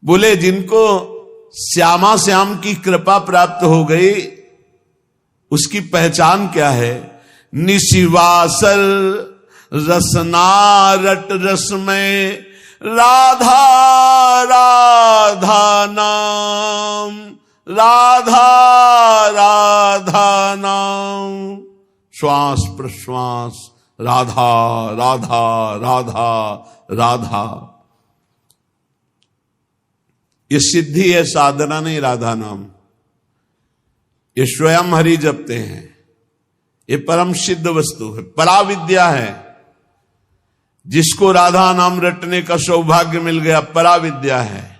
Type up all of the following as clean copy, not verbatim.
बोले जिनको श्यामा श्याम की कृपा प्राप्त हो गई उसकी पहचान क्या है? निशिवासर रसनारट रस में राधा राधा नाम, राधा राधा नाम, श्वास प्रश्वास राधा राधा राधा राधा। ये सिद्धि है, साधना नहीं। राधा नाम ये स्वयं हरि जपते हैं। ये परम सिद्ध वस्तु है, पराविद्या है। जिसको राधा नाम रटने का सौभाग्य मिल गया, पराविद्या है।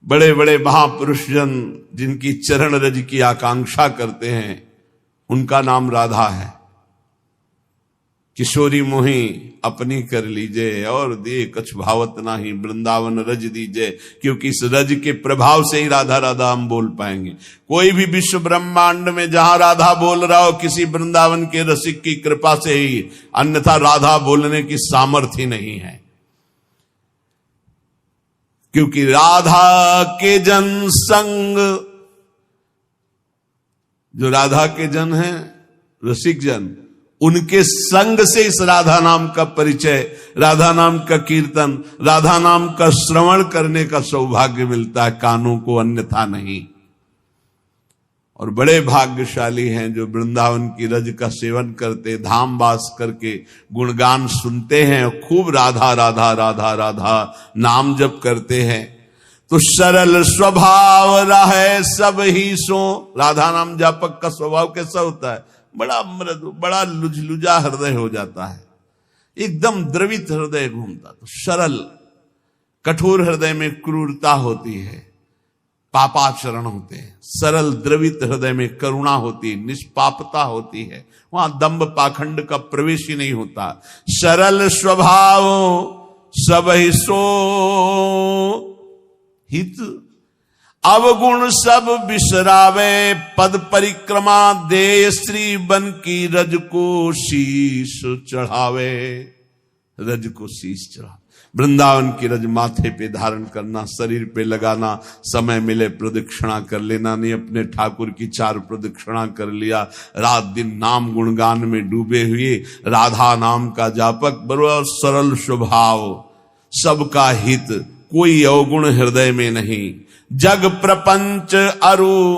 बड़े बड़े महापुरुष जन जिनकी चरण रज की आकांक्षा करते हैं, उनका नाम राधा है। किशोरी मोही अपनी कर लीजिए और दे कछ भावत नाही, वृंदावन रज दीजिए। क्योंकि इस रज के प्रभाव से ही राधा राधा हम बोल पाएंगे। कोई भी विश्व ब्रह्मांड में जहां राधा बोल रहा हो, किसी वृंदावन के रसिक की कृपा से ही, अन्यथा राधा बोलने की सामर्थ्य नहीं है। क्योंकि राधा के जन संग, जो राधा के जन हैं, रसिक जन, उनके संग से इस राधा नाम का परिचय, राधा नाम का कीर्तन, राधा नाम का श्रवण करने का सौभाग्य मिलता है कानों को, अन्यथा नहीं। और बड़े भाग्यशाली हैं जो वृंदावन की रज का सेवन करते, धाम वास करके गुणगान सुनते हैं, खूब राधा राधा राधा राधा नाम जप करते हैं। तो सरल स्वभाव रहे सब ही सो। राधा नाम जापक का स्वभाव कैसा होता है? बड़ा मृदु, बड़ा लुझलुझा हृदय हो जाता है, एकदम द्रवित हृदय घूमता। तो सरल, कठोर हृदय में क्रूरता होती है, पापाचरण होते हैं। सरल द्रवित हृदय में करुणा होती है, निष्पापता होती है। वहां दंभ पाखंड का प्रवेश ही नहीं होता। सरल स्वभाव सब ही सो हित, अवगुण सब बिसरावे, पद परिक्रमा दे श्री बन की रज को शीश चढ़ावे। रज को शीश चढ़ा, वृंदावन की रज माथे पे धारण करना, शरीर पे लगाना, समय मिले प्रदक्षिणा कर लेना। नहीं अपने ठाकुर की 4 प्रदक्षिणा कर लिया। रात दिन नाम गुणगान में डूबे हुए राधा नाम का जापक, बड़ा सरल स्वभाव, सबका हित, कोई अवगुण हृदय में नहीं। जग प्रपंच अरु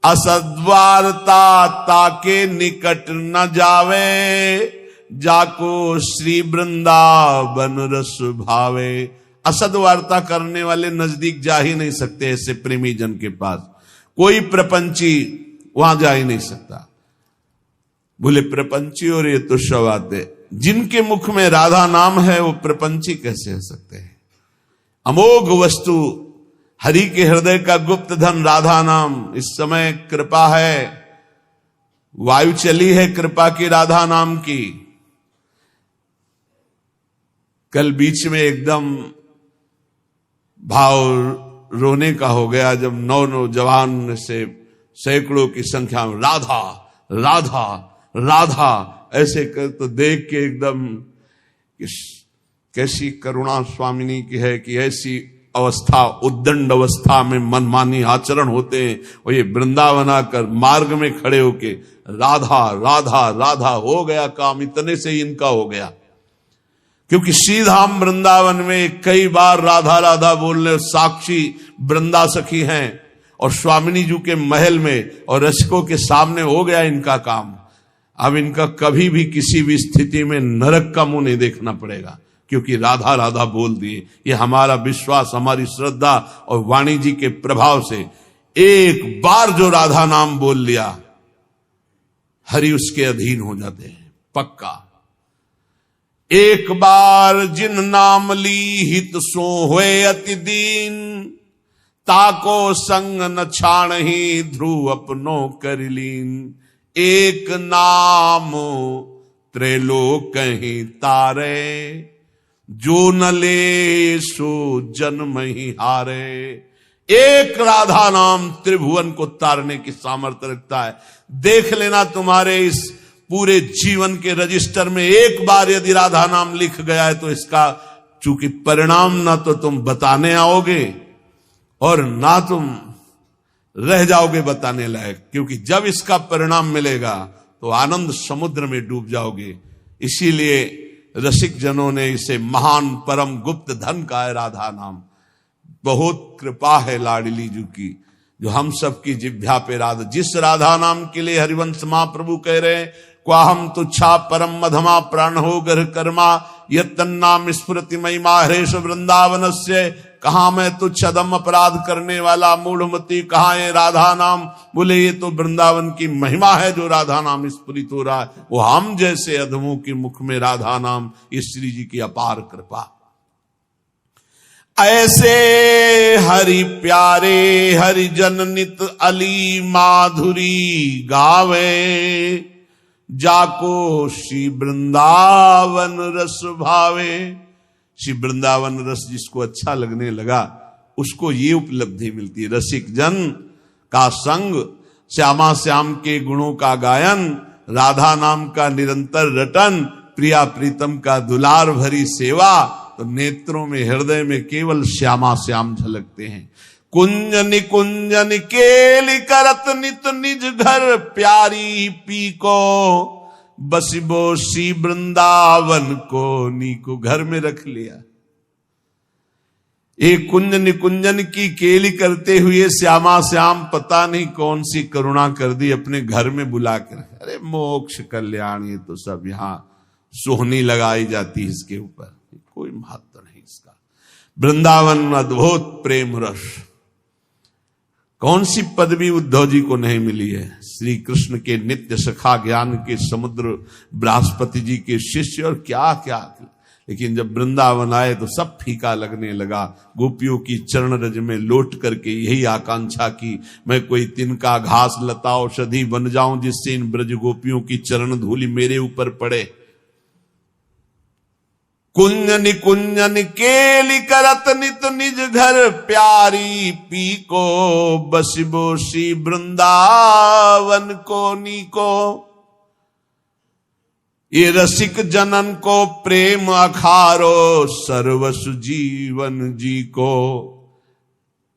असद्वारता, ताके निकट न जावे, जाको श्री वृंदावन रस भावे। असद्वार्ता करने वाले नजदीक जा ही नहीं सकते ऐसे प्रेमी जन के पास। कोई प्रपंची वहां जा ही नहीं सकता। बोले प्रपंची और ये तो शवाते, जिनके मुख में राधा नाम है वो प्रपंची कैसे हो सकते हैं? अमोघ वस्तु, हरि के हृदय का गुप्त धन राधा नाम। इस समय कृपा है, वायु चली है कृपा की राधा नाम की। कल बीच में एकदम भाव रोने का हो गया जब नौजवान से सैकड़ों की संख्या में राधा राधा राधा ऐसे कर, तो देख के एकदम कैसी करुणा स्वामिनी की है कि ऐसी अवस्था, उद्दंड अवस्था में मनमानी आचरण होते हैं। और ये वृंदावन आकर मार्ग में खड़े होके राधा राधा राधा, हो गया काम, इतने से ही इनका हो गया। क्योंकि श्रीधाम वृंदावन में कई बार राधा राधा बोलने साक्षी वृंदा सखी हैं, और स्वामिनी जी के महल में और रसिकों के सामने हो गया इनका काम। अब इनका कभी भी किसी भी स्थिति में नरक का मुंह नहीं देखना पड़ेगा, क्योंकि राधा राधा बोल दिए। ये हमारा विश्वास, हमारी श्रद्धा और वाणी जी के प्रभाव से एक बार जो राधा नाम बोल लिया, हरि उसके अधीन हो जाते हैं पक्का। एक बार जिन नाम ली हित सो हुए अति दीन, ताको संग न छाण ही ध्रुव अपनो कर लीन। एक नाम त्रैलोक ही तारे, जो न ले सो जन्म ही हारे। एक राधा नाम त्रिभुवन को तारने की सामर्थ्य रखता है। देख लेना तुम्हारे इस पूरे जीवन के रजिस्टर में एक बार यदि राधा नाम लिख गया है तो इसका चूंकि परिणाम ना तो तुम बताने आओगे और ना तुम रह जाओगे बताने लायक, क्योंकि जब इसका परिणाम मिलेगा तो आनंद समुद्र में डूब जाओगे। इसीलिए रसिक जनों ने इसे महान परम गुप्त धन का है राधा नाम। बहुत कृपा है लाडली जी की जो हम सबकी जिह्वा पे राधा, जिस राधा नाम के लिए हरिवंश महाप्रभु कह रहे हैं, क्वाहम तुच्छा परम मधमा प्राण हो गर्ह कर्मा यत्तन्नाम स्फुरति महिमा हरेश वृंदावन से। कहा मैं तुच्छ अदम अपराध करने वाला मूढ़मती, कहा है राधा नाम। बोले ये तो वृंदावन की महिमा है जो राधा नाम स्फुरित हो रहा है। वो हम जैसे अधमों के मुख में राधा नाम, इस श्री जी की अपार कृपा। ऐसे हरि प्यारे हरि जन नित अली माधुरी गावे, जाको श्री वृंदावन रस भावे। श्री वृंदावन रस जिसको अच्छा लगने लगा उसको ये उपलब्धि मिलती है। रसिक जन का संग, श्यामा श्याम के गुणों का गायन, राधा नाम का निरंतर रटन, प्रिया प्रीतम का दुलार भरी सेवा, तो नेत्रों में हृदय में केवल श्यामा श्याम झलकते हैं। कुंजन कुंजन केली करत नित निज घर प्यारी पी को, बसिबो सी वृंदावन को नीको घर में रख लिया। एक कुंजन कुंजन की केली करते हुए श्यामा श्याम पता नहीं कौन सी करुणा कर दी, अपने घर में बुला कर। अरे मोक्ष कल्याण, ये तो सब यहां सोहनी लगाई जाती है इसके ऊपर, कोई महत्व नहीं इसका। वृंदावन अद्भुत प्रेम रस, कौन सी पदवी उद्धव जी को नहीं मिली है। श्री कृष्ण के नित्य सखा, ज्ञान के समुद्र, बृहस्पति जी के शिष्य और क्या क्या। लेकिन जब वृंदावन आए तो सब फीका लगने लगा। गोपियों की चरण रज में लौट करके यही आकांक्षा की, मैं कोई तिनका घास लता औषधि बन जाऊं जिससे इन ब्रज गोपियों की चरण धूलि मेरे ऊपर पड़े। कुंजन कुंजन केली करत नित निज घर प्यारी पी को, बसिबो श्री वृंदावन को नीको। ये रसिक जनन को प्रेम अखारो, सर्वसु जीवन जी को।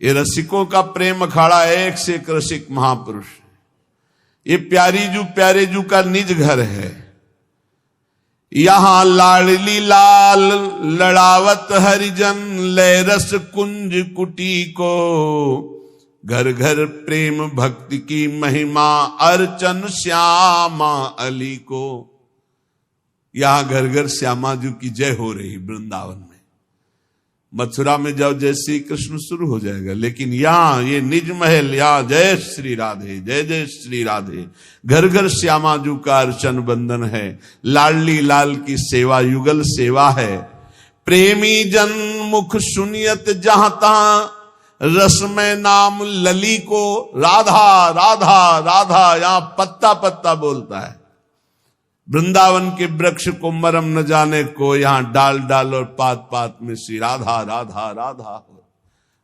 ये रसिकों का प्रेम अखाड़ा, एक से एक रसिक महापुरुष। ये प्यारे जू का निज घर है। यहां लाडली लाल लड़ावत हरिजन, लय रस कुंज कुटी को। घर घर प्रेम भक्ति की महिमा, अर्चन श्यामा अली को। यहां घर घर श्यामा जी की जय हो रही वृंदावन में। मथुरा में जाओ जय श्री कृष्ण शुरू हो जाएगा, लेकिन यहां ये निज महल, यहां जय श्री राधे, जय जय श्री राधे। घर घर श्यामा जी का अर्चन बंदन है। लाडली लाल की सेवा युगल सेवा है। प्रेमी जन मुख सुनियत जहां तहां, रस में नाम लली को। राधा राधा राधा यहां पत्ता पत्ता बोलता है। वृंदावन के वृक्ष को मरम न जाने को, यहां डाल डाल और पात पात में श्री राधा राधा राधा।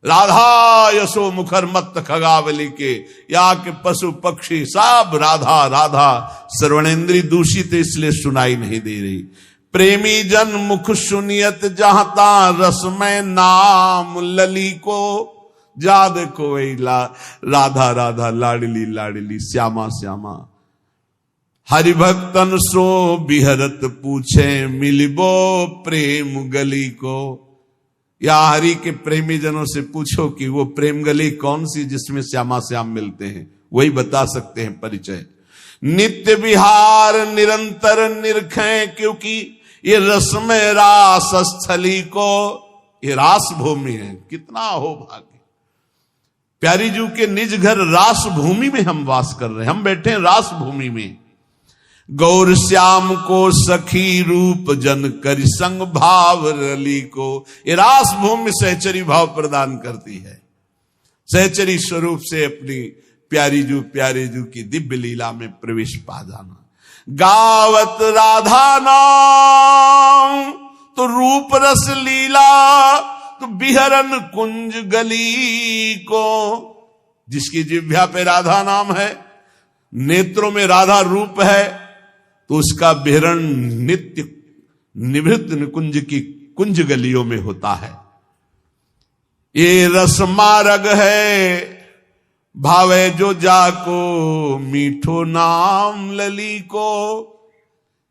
राधा यशो मुखर मत खगावली के, यहाँ के पशु पक्षी सब राधा राधा। श्रवणेन्द्री दूषित इसलिए सुनाई नहीं दे रही। प्रेमी जन मुख सुनियत जहां ता, रस में नाम लली को। जा देखो वही राधा राधा, लाडली लाडली, श्यामा श्यामा। हरिभक्तन सो बिहरत पूछे, मिलिबो प्रेम गली को। या हरि के प्रेमी जनों से पूछो कि वो प्रेम गली कौन सी जिसमें श्यामा श्याम मिलते हैं, वही बता सकते हैं परिचय। नित्य विहार निरंतर निरखें, क्योंकि ये रस में रास स्थली को। ये रास भूमि है, कितना हो भाग्य। प्यारी जू के निज घर रास भूमि में हम वास कर रहे हैं, हम बैठे हैं रास भूमि में। गौर श्याम को सखी रूप जन करि संग भाव रली को। ये रास भूमि सहचरी भाव प्रदान करती है। सहचरी स्वरूप से अपनी प्यारे जू की दिव्य लीला में प्रवेश पा जाना। गावत राधा नाम तो रूप रस लीला, तो बिहरन कुंज गली को। जिसकी जिह्वा पे राधा नाम है, नेत्रों में राधा रूप है, तो उसका बिहरण नित्य निभृत निकुंज की कुंज गलियों में होता है। ये रस मार्ग है भावे जो जाको, मीठो नाम लली को।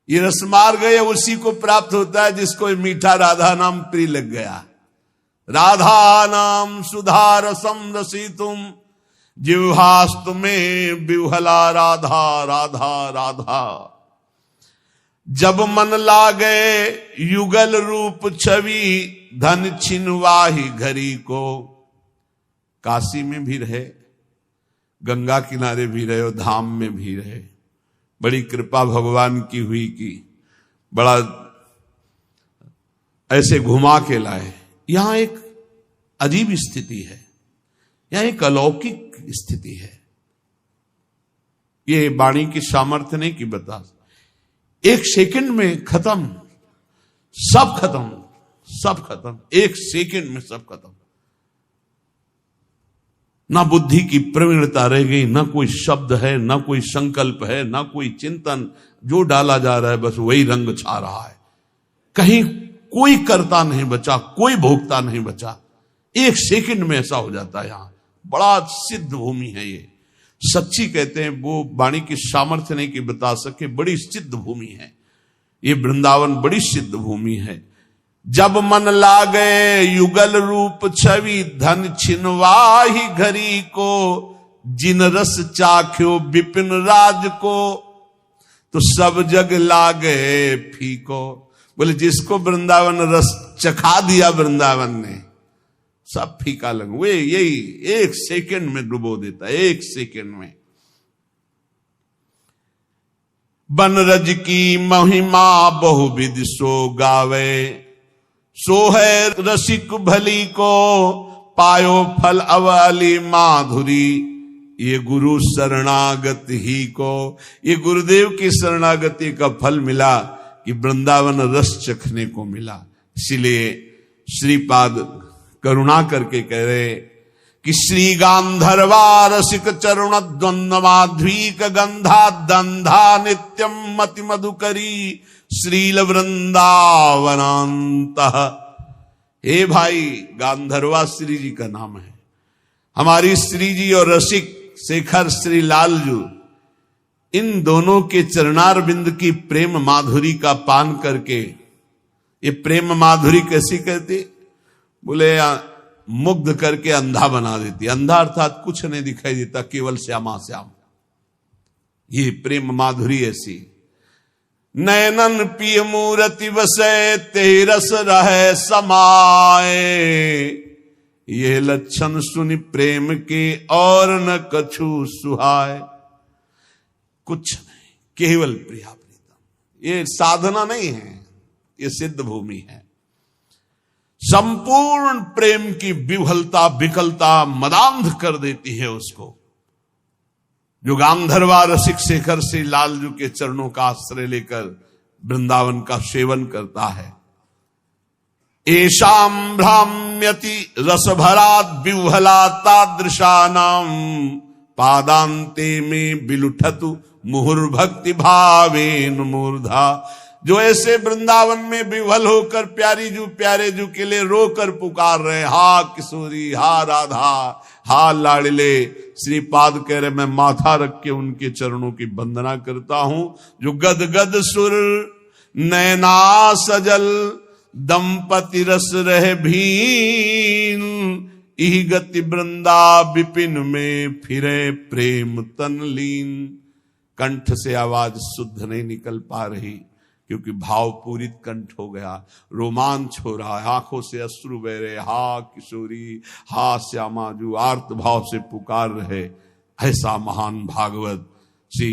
ये रस मार्ग है, उसी को प्राप्त होता है जिसको मीठा राधा नाम प्रिय लग गया। राधा नाम सुधा रसम रसितुम, जिह्वास्तु में विह्वला राधा राधा राधा। जब मन लागे युगल रूप छवि, धन छिनवाही घरी को। काशी में भी रहे, गंगा किनारे भी रहे और धाम में भी रहे। बड़ी कृपा भगवान की हुई कि बड़ा ऐसे घुमा के लाए। यहां एक अजीब स्थिति है, यहां एक अलौकिक स्थिति है। ये वाणी की सामर्थ्य नहीं कि बता, एक सेकंड में खत्म, सब खत्म, सब खत्म, एक सेकंड में सब खत्म। ना बुद्धि की प्रवीणता रह गई, ना कोई शब्द है, ना कोई संकल्प है, ना कोई चिंतन। जो डाला जा रहा है बस वही रंग छा रहा है। कहीं कोई कर्ता नहीं बचा, कोई भोक्ता नहीं बचा। एक सेकंड में ऐसा हो जाता है। यहां बड़ा सिद्ध भूमि है ये। सच्ची कहते हैं, वो वाणी की सामर्थ्य नहीं कि बता सके, बड़ी सिद्ध भूमि है ये वृंदावन, बड़ी सिद्ध भूमि है। जब मन लागे युगल रूप छवि, धन छिनवाही घरी को। जिन रस चाख्यो विपिन राज को, तो सब जग लागे फीको। बोले जिसको वृंदावन रस चखा दिया वृंदावन ने, सब फीका लगे। वे यही एक सेकंड में डुबो देता है, एक सेकंड में। बनरज की महिमा बहुविध सो गावे, सो है रसिक भली को। पायो फल अवाली माधुरी, ये गुरु शरणागत ही को। ये गुरुदेव की शरणागति का फल मिला कि वृंदावन रस चखने को मिला। इसीलिए श्रीपाद करुणा करके कह रहे कि श्री गांधर्वा रसिक चरुण द्वंद्व माध्वीक गंधा दंधा नित्यम मति मधुकरी श्रील वृंदावनांत। हे भाई, गांधर्वा श्री जी का नाम है। हमारी श्री जी और रसिक शेखर श्री लालजू, इन दोनों के चरणार बिंद की प्रेम माधुरी का पान करके, ये प्रेम माधुरी कैसी कहती? बोले मुग्ध करके अंधा बना देती। अंधा अर्थात कुछ नहीं दिखाई देता, केवल श्यामा श्याम। ये प्रेम माधुरी ऐसी। नयनन पिय मूरति वसै, तेरस रहे समाए। ये लक्षण सुनि प्रेम के और न कछु सुहाय। कुछ नहीं, केवल प्रिया प्रीतम। ये साधना नहीं है, ये सिद्ध भूमि है। संपूर्ण प्रेम की विह्वलता विकलता मदांध कर देती है उसको। जो गांधर्वा रसिक शेखर श्री लालजू के चरणों का आश्रय लेकर वृंदावन का सेवन करता है। एशाम भ्राम्यति रसभरात विह्वला तादृशानाम, पादांते में बिलुठतु मुहुर्भक्ति भावेन मूर्धा। जो ऐसे वृंदावन में विह्वल होकर प्यारे जू के लिए रोकर पुकार रहे, हा किशोरी, हा राधा, हा लाडले। श्रीपाद कह रहे, मैं माथा रख के उनके चरणों की वंदना करता हूं। जो गद गद सुर नैना सजल, दंपति रस रह भीन। इह गति वृंदा विपिन में फिरे प्रेम तन लीन। कंठ से आवाज शुद्ध नहीं निकल पा रही, क्योंकि भाव पूरित कंठ हो गया, रोमांच हो रहा है, आंखों से अश्रु बह रहे। हा किशोरी, हा श्यामा, जो आर्त भाव से पुकार रहे। ऐसा महान भागवत श्री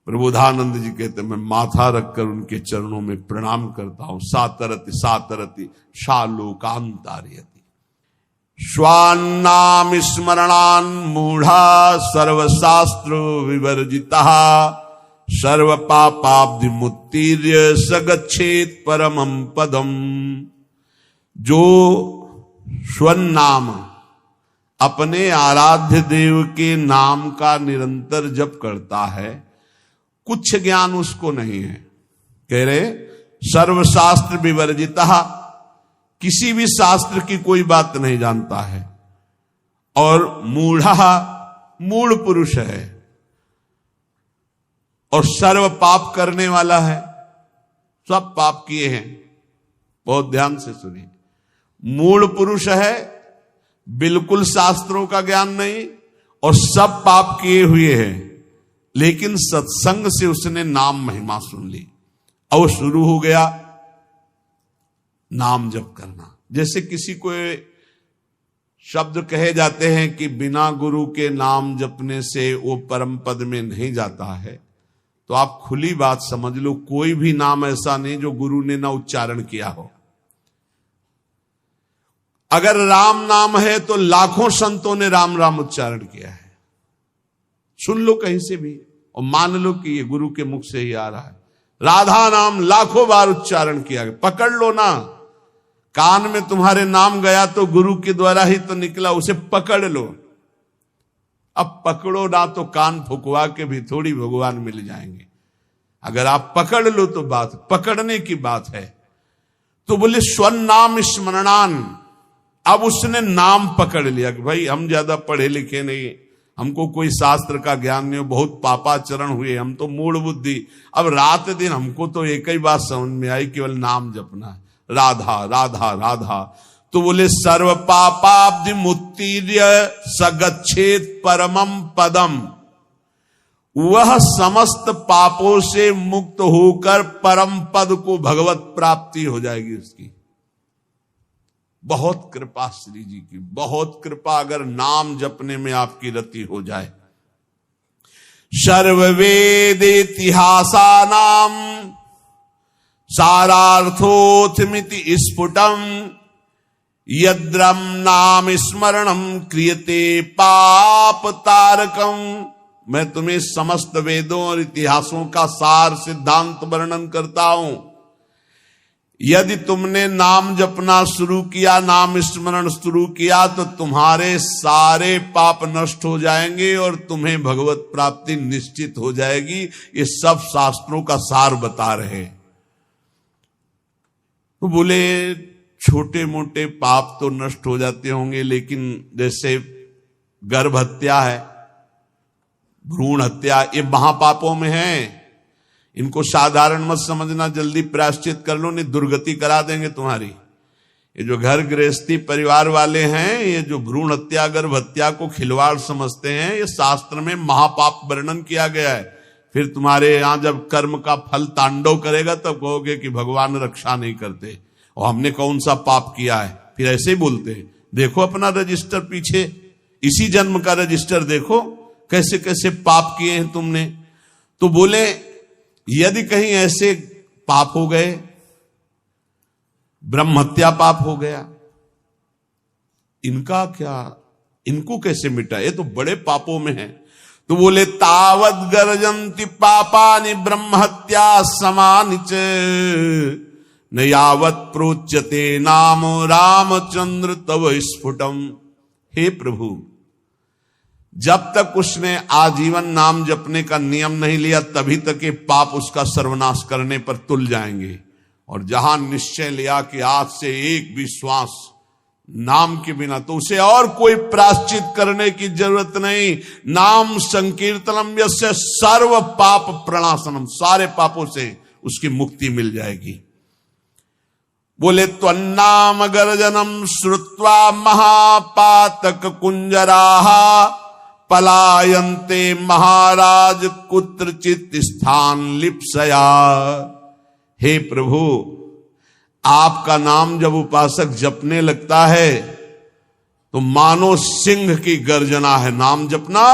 प्रबोधानंद जी कहते, मैं माथा रखकर उनके चरणों में प्रणाम करता हूं। सातरति सातरति शालोकांतार्यति। स्वान्नाम स्मरणान मूढ़ा, सर्वशास्त्र विवर्जिता। सर्व पापाब्धि मुत्तीर्य सगच्छेत परमं पदम। जो स्वनाम, अपने आराध्य देव के नाम का निरंतर जप करता है, कुछ ज्ञान उसको नहीं है। कह रहे सर्वशास्त्र विवर्जिता, किसी भी शास्त्र की कोई बात नहीं जानता है, और मूढ़ा मूढ़ पुरुष है और सर्व पाप करने वाला है, सब पाप किए हैं। बहुत ध्यान से सुनिए, मूढ़ पुरुष है, बिल्कुल शास्त्रों का ज्ञान नहीं और सब पाप किए हुए हैं, लेकिन सत्संग से उसने नाम महिमा सुन ली और शुरू हो गया नाम जप करना। जैसे किसी को शब्द कहे जाते हैं कि बिना गुरु के नाम जपने से वो परम पद में नहीं जाता है, तो आप खुली बात समझ लो, कोई भी नाम ऐसा नहीं जो गुरु ने ना उच्चारण किया हो। अगर राम नाम है तो लाखों संतों ने राम राम उच्चारण किया है, सुन लो कहीं से भी और मान लो कि ये गुरु के मुख से ही आ रहा है। राधा नाम लाखों बार उच्चारण किया गया, पकड़ लो ना, कान में तुम्हारे नाम गया तो गुरु के द्वारा ही तो निकला, उसे पकड़ लो। अब पकड़ो ना तो कान फुकवा के भी थोड़ी भगवान मिल जाएंगे। अगर आप पकड़ लो तो बात पकड़ने की बात है। तो बोले स्वर्ण नाम स्मरणान, अब उसने नाम पकड़ लिया कि भाई हम ज्यादा पढ़े लिखे नहीं, हमको कोई शास्त्र का ज्ञान नहीं, बहुत पापाचरण हुए, हम तो मूढ़ बुद्धि। अब रात दिन हमको तो एक ही बात समझ में आई, केवल नाम जपना है, राधा राधा राधा। तो बोले सर्व पापाब्धि मुत्तीर्य सगच्छेत परमम पदम, वह समस्त पापों से मुक्त होकर परम पद को भगवत प्राप्ति हो जाएगी उसकी। बहुत कृपा श्री जी की, बहुत कृपा अगर नाम जपने में आपकी रति हो जाए। सर्ववेद इतिहासा नाम सारार्थोथमिति स्फुटम, यद्रम नाम स्मरणम क्रियते पाप तारकम। मैं तुम्हें समस्त वेदों और इतिहासों का सार सिद्धांत वर्णन करता हूं। यदि तुमने नाम जपना शुरू किया, नाम स्मरण शुरू किया, तो तुम्हारे सारे पाप नष्ट हो जाएंगे और तुम्हें भगवत प्राप्ति निश्चित हो जाएगी। ये सब शास्त्रों का सार बता रहे। तो बोले छोटे मोटे पाप तो नष्ट हो जाते होंगे, लेकिन जैसे गर्भ हत्या है, भ्रूण हत्या, ये महापापों में है। इनको साधारण मत समझना, जल्दी प्रायश्चित कर लो, नहीं दुर्गति करा देंगे तुम्हारी। ये जो घर गृहस्थी परिवार वाले हैं, ये जो भ्रूण हत्या गर्भ हत्या को खिलवाड़ समझते हैं, ये शास्त्र में महापाप वर्णन किया गया है। फिर तुम्हारे यहां जब कर्म का फल तांडव करेगा तब कहोगे कि भगवान रक्षा नहीं करते और हमने कौन सा पाप किया है। फिर ऐसे ही बोलते हैं। देखो अपना रजिस्टर पीछे, इसी जन्म का रजिस्टर देखो, कैसे कैसे पाप किए हैं तुमने। तो बोले यदि कहीं ऐसे पाप हो गए, ब्रह्म हत्या पाप हो गया, इनका क्या, इनको कैसे मिटा, ये तो बड़े पापों में है। तो बोले तावत गर्जन्ति पापानि ब्रह्म हत्या समानि च, न यावत प्रोच्यते नाम रामचंद्र तव स्फुटम। हे प्रभु, जब तक उसने आजीवन नाम जपने का नियम नहीं लिया, तभी तक ये पाप उसका सर्वनाश करने पर तुल जाएंगे। और जहां निश्चय लिया कि आज से एक भी श्वास नाम के बिना, तो उसे और कोई प्रायश्चित करने की जरूरत नहीं। नाम संकीर्तनम यस्य सर्व पाप प्रणाशनम, सारे पापों से उसकी मुक्ति मिल जाएगी। बोले त्वन्नाम गर्जनम श्रुत्वा महापातक कुंजराः, पलायन्ते महाराज कुत्रचित स्थान लिप्सया। हे प्रभु, आपका नाम जब उपासक जपने लगता है तो मानो सिंह की गर्जना है। नाम जपना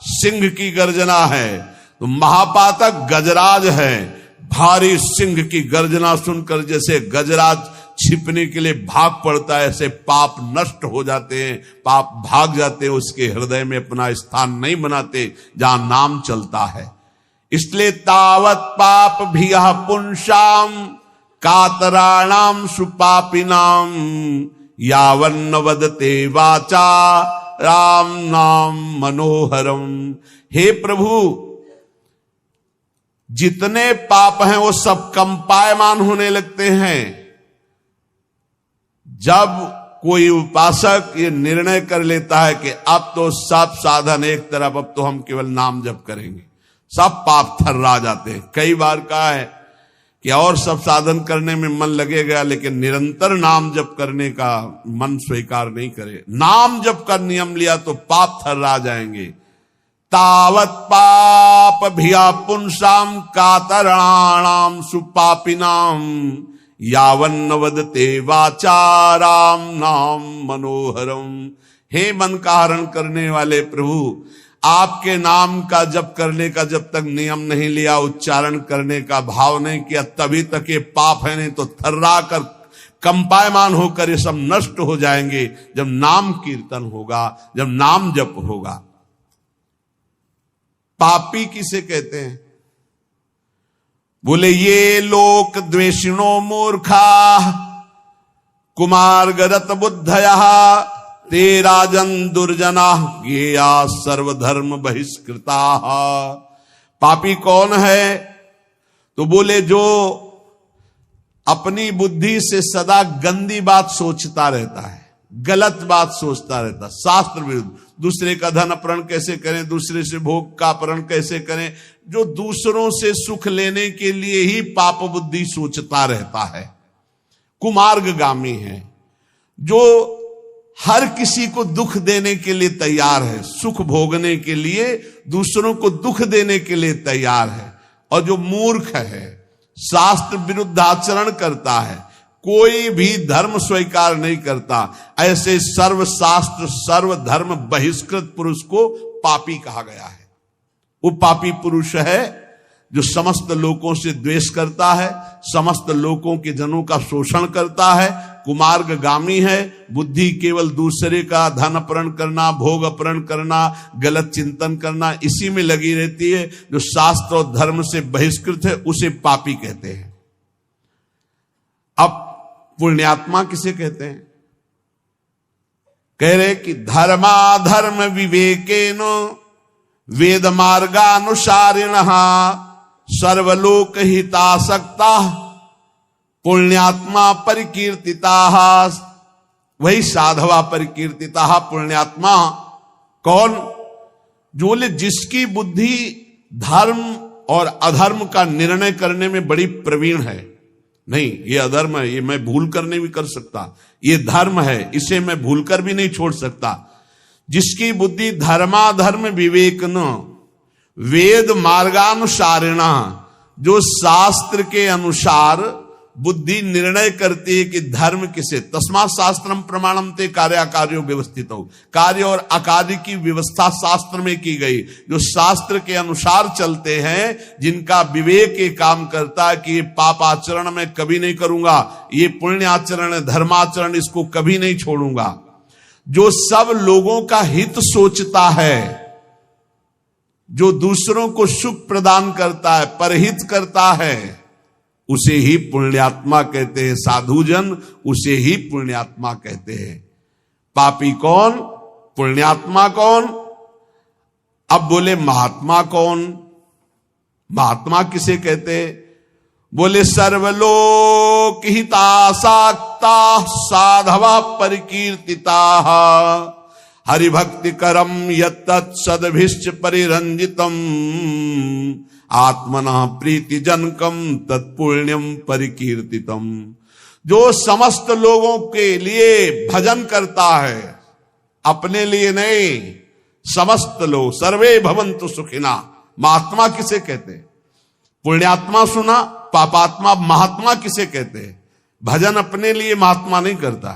सिंह की गर्जना है। तो महापातक गजराज है, भारी सिंह की गर्जना सुनकर जैसे गजराज छिपने के लिए भाग पड़ता है, ऐसे पाप नष्ट हो जाते हैं, पाप भाग जाते हैं, उसके हृदय में अपना स्थान नहीं बनाते जहां नाम चलता है। इसलिए तावत पाप भी पुंसाम कातराणाम सुपापिनाम, यावन्न वदते वाचा राम नाम मनोहरम। हे प्रभु, जितने पाप हैं वो सब कंपायमान होने लगते हैं जब कोई उपासक ये निर्णय कर लेता है कि अब तो सब साधन एक तरफ, अब तो हम केवल नाम जप करेंगे, सब पाप थर्रा जाते हैं। कई बार कहा है कि और सब साधन करने में मन लगेगा, लेकिन निरंतर नाम जप करने का मन स्वीकार नहीं करे। नाम जप का नियम लिया तो पाप थर्रा जाएंगे। तावत पाप भिया पुंसाम कातराणाम सुपापिनाम यावन्न वदते वाचाराम नाम मनोहरम। हे मन का हरण करने वाले प्रभु, आपके नाम का जप करने का जब तक नियम नहीं लिया, उच्चारण करने का भाव नहीं किया, तभी तक ये पाप है, नहीं तो थर्रा कर कंपायमान होकर ये सब नष्ट हो जाएंगे जब नाम कीर्तन होगा, जब नाम जप होगा। पापी किसे कहते हैं? बोले ये लोक द्वेषिणो मूर्खा कुमार्गरत बुद्धया ते राजन दुर्जना गेया सर्वधर्म बहिष्कृता। पापी कौन है? तो बोले जो अपनी बुद्धि से सदा गंदी बात सोचता रहता है, गलत बात सोचता रहता, शास्त्र विरुद्ध, दूसरे का धन अपहरण कैसे करें, दूसरे से भोग का अपहरण कैसे करें, जो दूसरों से सुख लेने के लिए ही पाप बुद्धि सोचता रहता है, कुमार्गगामी है। जो हर किसी को दुख देने के लिए तैयार है, सुख भोगने के लिए दूसरों को दुख देने के लिए तैयार है। और जो मूर्ख है, शास्त्र विरुद्ध आचरण करता है, कोई भी धर्म स्वीकार नहीं करता, ऐसे सर्व शास्त्र सर्व धर्म बहिष्कृत पुरुष को पापी कहा गया है। वो पापी पुरुष है जो समस्त लोगों से द्वेष करता है, समस्त लोगों के जनों का शोषण करता है, कुमार्गगामी है। बुद्धि केवल दूसरे का धन अपहरण करना, भोग अपहरण करना, गलत चिंतन करना, इसी में लगी रहती है। जो शास्त्र और धर्म से बहिष्कृत है उसे पापी कहते हैं। अब पुण्यात्मा किसे कहते हैं? कह रहे कि धर्माधर्म विवेकेन वेद मार्गानुसारिणः सर्वलोक हितासक्ता पुण्यात्मा परिकीर्तिता। वही साधवा परिकीर्तिता। पुण्यात्मा कौन? जो जिसकी बुद्धि धर्म और अधर्म का निर्णय करने में बड़ी प्रवीण है। नहीं, ये अधर्म है, ये मैं भूल कर नहीं भी कर सकता, ये धर्म है, इसे मैं भूल कर भी नहीं छोड़ सकता। जिसकी बुद्धि धर्माधर्म विवेक न वेद मार्गानुसारिणा, जो शास्त्र के अनुसार बुद्धि निर्णय करती है कि धर्म किसे, तस्मात् शास्त्रम प्रमाणम ते कार्याकार्यो व्यवस्थित हो। कार्य और अकार्य की व्यवस्था शास्त्र में की गई। जो शास्त्र के अनुसार चलते हैं, जिनका विवेक ये काम करता है कि ये पाप आचरण मैं कभी नहीं करूंगा, ये पुण्य आचरण है, धर्माचरण, इसको कभी नहीं छोड़ूंगा। जो सब लोगों का हित सोचता है, जो दूसरों को सुख प्रदान करता है, परहित करता है, उसे ही पुण्यात्मा कहते हैं। साधुजन उसे ही पुण्यात्मा कहते हैं। पापी कौन? पुण्यात्मा कौन? अब बोले महात्मा कौन? महात्मा किसे कहते हैं? बोले सर्वलोक हितासक्ता साधवा परिकीर्तिता हरिभक्ति करम यत्तत् सद्भिश्च परिरंजितम आत्मना प्रीति जनकम तत्पुण्यम परिकीर्तितम। जो समस्त लोगों के लिए भजन करता है, अपने लिए नहीं, समस्त लोग, सर्वे भवन्तु सुखिना। महात्मा किसे कहते हैं? पुण्यात्मा सुना, पापात्मा। महात्मा किसे कहते हैं? भजन अपने लिए महात्मा नहीं करता,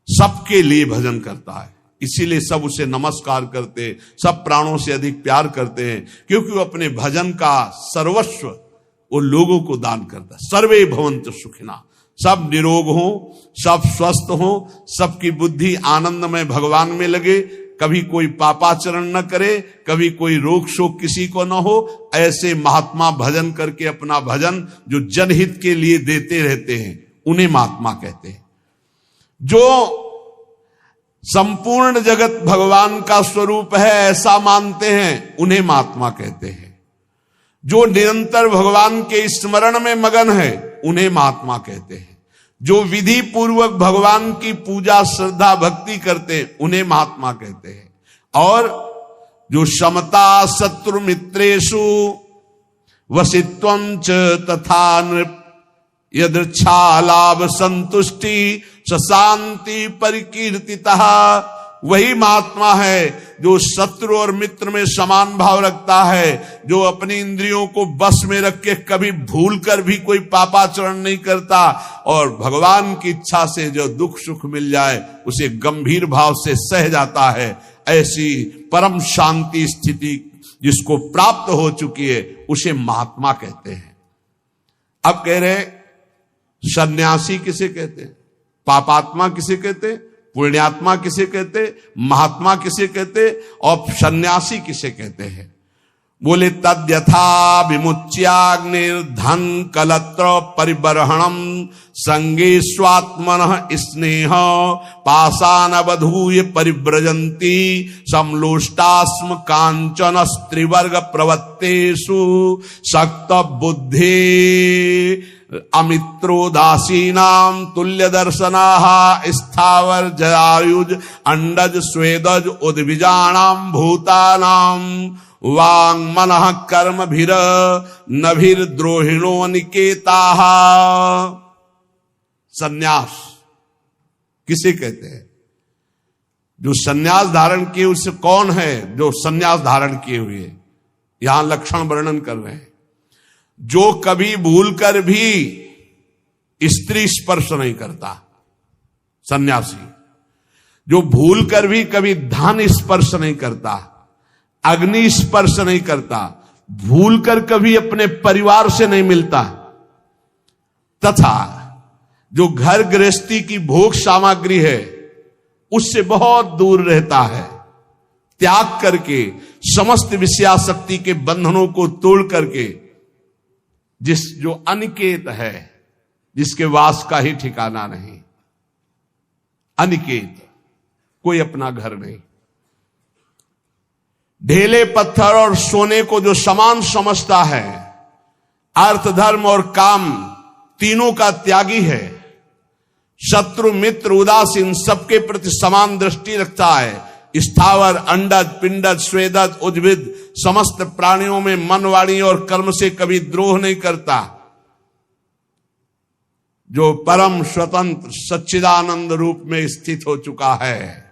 सबके लिए भजन करता है। इसीलिए सब उसे नमस्कार करते, सब प्राणों से अधिक प्यार करते हैं, क्योंकि वो अपने भजन का सर्वस्व वो लोगों को दान करता है। सर्वे भवन्तु सुखिना, सब निरोग हो, सब स्वस्थ हो, सबकी बुद्धि आनंद में भगवान में लगे, कभी कोई पापाचरण न करे, कभी कोई रोग शोक किसी को न हो। ऐसे महात्मा भजन करके अपना भजन जो जनहित के लिए देते रहते हैं, उन्हें महात्मा कहते हैं। जो संपूर्ण जगत भगवान का स्वरूप है ऐसा मानते हैं, उन्हें महात्मा कहते हैं। जो निरंतर भगवान के स्मरण में मगन है, उन्हें महात्मा कहते हैं। जो विधि पूर्वक भगवान की पूजा श्रद्धा भक्ति करते उन्हें महात्मा कहते हैं। और जो समता शत्रु मित्रेषु वसित्वं च तथा नृप यदृच्छा लाभ संतुष्टि शांति परिकीर्तितः, वही महात्मा है जो शत्रु और मित्र में समान भाव रखता है, जो अपनी इंद्रियों को बस में रख के कभी भूल कर भी कोई पापाचरण नहीं करता, और भगवान की इच्छा से जो दुख सुख मिल जाए उसे गंभीर भाव से सह जाता है। ऐसी परम शांति स्थिति जिसको प्राप्त हो चुकी है उसे महात्मा कहते हैं। अब कह रहे सन्यासी किसे कहते हैं, पापात्मा किसे कहते, पुण्यात्मा किसे कहते, महात्मा किसे कहते, और सन्यासी किसे कहते हैं? बोले तद्यथा विमुच्याग्निर्धन कलत्र परिबर्हणम संगे स्वात्मनः स्नेह पाषाणवधूय परिव्रजन्ति समलोष्टास्म कांचन स्त्रीवर्ग प्रवत्तेषु शक्त बुद्धि अमित्रोदासीनाम तुल्य दर्शनाः स्थावर जयायुज अंडज स्वेदज उद्भिजानाम भूतानाम वांग मनः कर्म भीर नभीर द्रोहिणो निकेताः। सन्यास किसे कहते हैं? जो सन्यास धारण किए उसे कौन है जो सन्यास धारण किए हुए? यहां लक्षण वर्णन कर रहे हैं। जो कभी भूलकर भी स्त्री स्पर्श नहीं करता, सन्यासी। जो भूलकर भी कभी धन स्पर्श नहीं करता, अग्नि स्पर्श नहीं करता, भूलकर कभी अपने परिवार से नहीं मिलता, तथा जो घर गृहस्थी की भोग सामग्री है उससे बहुत दूर रहता है, त्याग करके समस्त विषयासक्ति के बंधनों को तोड़ करके, जो अनिकेत है, जिसके वास का ही ठिकाना नहीं, अनिकेत, कोई अपना घर नहीं, ढेले पत्थर और सोने को जो समान समझता है, अर्थ धर्म और काम तीनों का त्यागी है, शत्रु मित्र उदासीन सबके प्रति समान दृष्टि रखता है, स्थावर अंडज पिंडज स्वेदज उद्भिद समस्त प्राणियों में मन वाणी और कर्म से कभी द्रोह नहीं करता, जो परम स्वतंत्र सच्चिदानंद रूप में स्थित हो चुका है।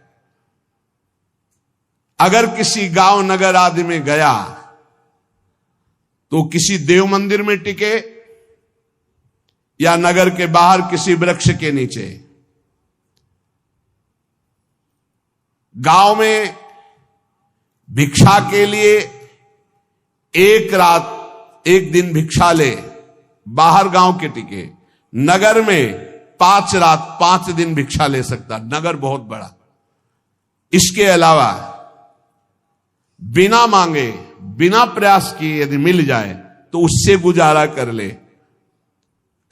अगर किसी गांव नगर आदि में गया तो किसी देव मंदिर में टिके या नगर के बाहर किसी वृक्ष के नीचे, गांव में भिक्षा के लिए एक रात एक दिन भिक्षा ले, बाहर गांव के टिके, नगर में 5 रात 5 दिन भिक्षा ले सकता, नगर बहुत बड़ा। इसके अलावा बिना मांगे बिना प्रयास किए यदि मिल जाए तो उससे गुजारा कर ले।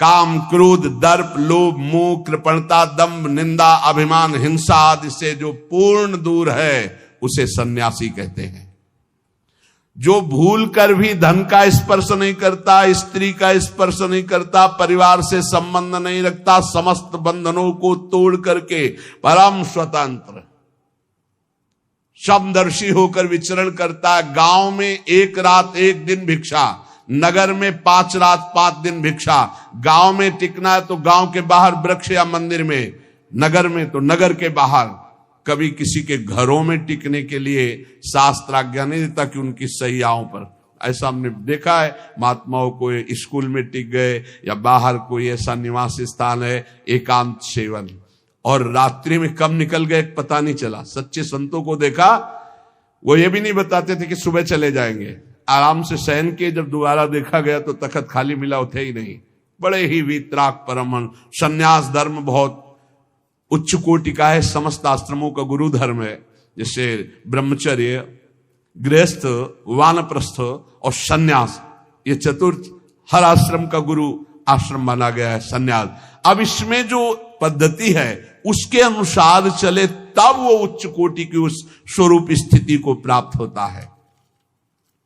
काम क्रोध दर्प लोभ मोह कृपणता दंभ निंदा अभिमान हिंसा आदि से जो पूर्ण दूर है उसे सन्यासी कहते हैं। जो भूल कर भी धन का स्पर्श नहीं करता, स्त्री का स्पर्श नहीं करता, परिवार से संबंध नहीं रखता, समस्त बंधनों को तोड़ करके परम स्वतंत्र समदर्शी होकर विचरण करता है। गांव में 1 रात 1 दिन भिक्षा, नगर में 5 रात 5 दिन भिक्षा। गांव में टिकना है तो गांव के बाहर वृक्ष या मंदिर में, नगर में तो नगर के बाहर। कभी किसी के घरों में टिकने के लिए शास्त्र आज्ञा नहीं देता कि उनकी सैयाओं पर। ऐसा हमने देखा है, महात्माओं को स्कूल में टिक गए या बाहर कोई ऐसा निवास स्थान है एकांत सेवन, और रात्रि में कब निकल गए पता नहीं चला। सच्चे संतों को देखा, वो ये भी नहीं बताते थे कि सुबह चले जाएंगे, आराम से शयन के जब दोबारा देखा गया तो तखत खाली मिला, उठे ही नहीं। बड़े ही वीतराग परमहंस। संन्यास धर्म बहुत उच्च कोटि का है, समस्त आश्रमों का गुरु धर्म है। जैसे ब्रह्मचर्य, गृहस्थ, वानप्रस्थ और संन्यास, ये चतुर्थ हर आश्रम का गुरु आश्रम माना गया है संन्यास। अब इसमें जो पद्धति है उसके अनुसार चले तब वो उच्च कोटि की उस स्वरूप स्थिति को प्राप्त होता है।